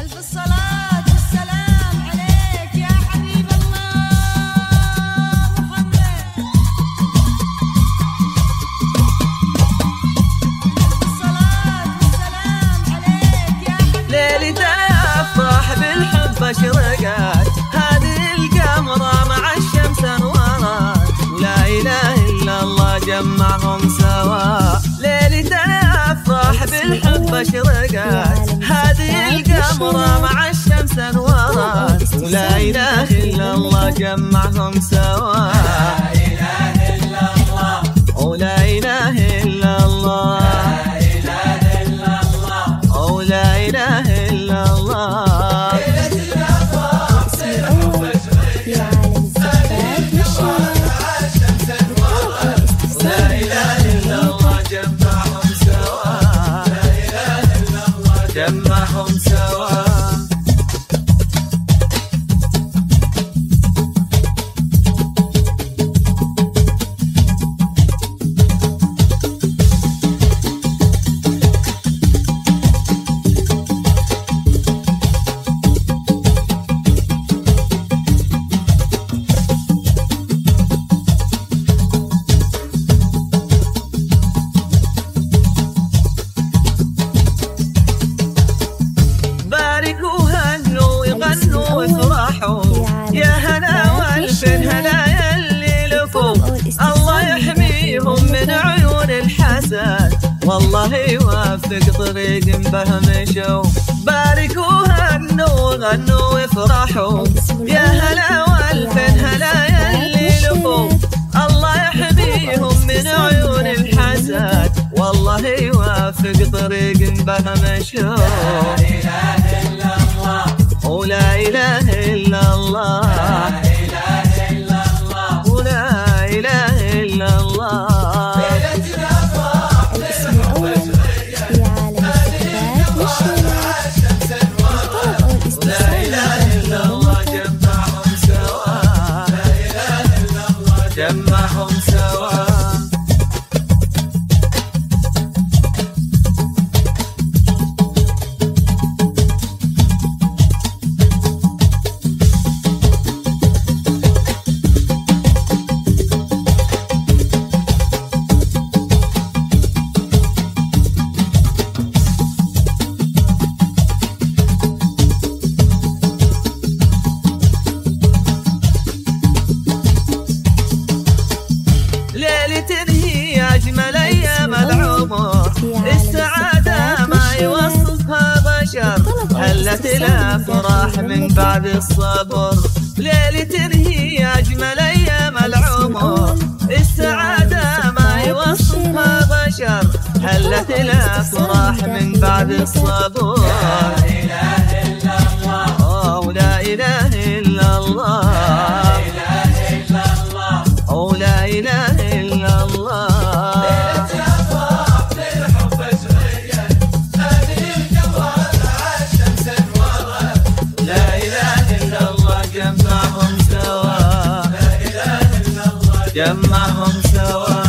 ألف الصلاة والسلام عليك يا حبيب الله محمد. ألف الصلاة والسلام عليك يا حبيب الله. ليلة الأفراح بالحب أشرقت، هذه القمرة مع الشمس أنورت، ولا إله إلا الله جمعهم سوا. ليلة الأفراح بالحب أشرقت، هذه القمرة مع الشمس أنورت، ولا إله إلا الله جمعهم سوا. لا إله إلا الله ولا إله إلا الله، لا إله إلا الله ولا إله إلا الله. ليلة الأفراح بالحب أشرقت، هذه القمرة مع الشمس أنورت، ولا إله إلا الله جمعهم سوا. لا إله إلا الله جمعهم سوا. يا هلا والف هلا اللي لفوا، الله يحميهم من عيون الحسد، والله يوفق طريق بهم مشوا. باركوا هنوا وغنوا وافرحوا، يا هلا والف هلا اللي لفوا، الله يحميهم من عيون الحسد، والله يوفق طريق بهم مشوا. لا إله إلا الله ولا إله إلا الله ولا إله إلا الله. ليلة الأفراح بالحب أشرقت، هذه القمرة مع الشمس أنورت، ولا إله إلا الله جمعهم سوا. لا إله إلا الله جمعهم سوا. هي أجمل أيام العمر، السعادة ما يوصفها بشر، هلت الأفراح من بعد الصبر. ليلة هي أجمل أيام العمر، السعادة ما يوصفها بشر، هلت الأفراح من بعد الصبر. لا إله إلا الله ولا إله إلا الله، لا إله إلا الله ولا إله إلا الله. ليلة الأفراح بالحب أشرقت، هذه القمرة مع الشمس أنورت، لا إله إلا الله جمعهم سوا. لا إله إلا الله جمعهم سوا.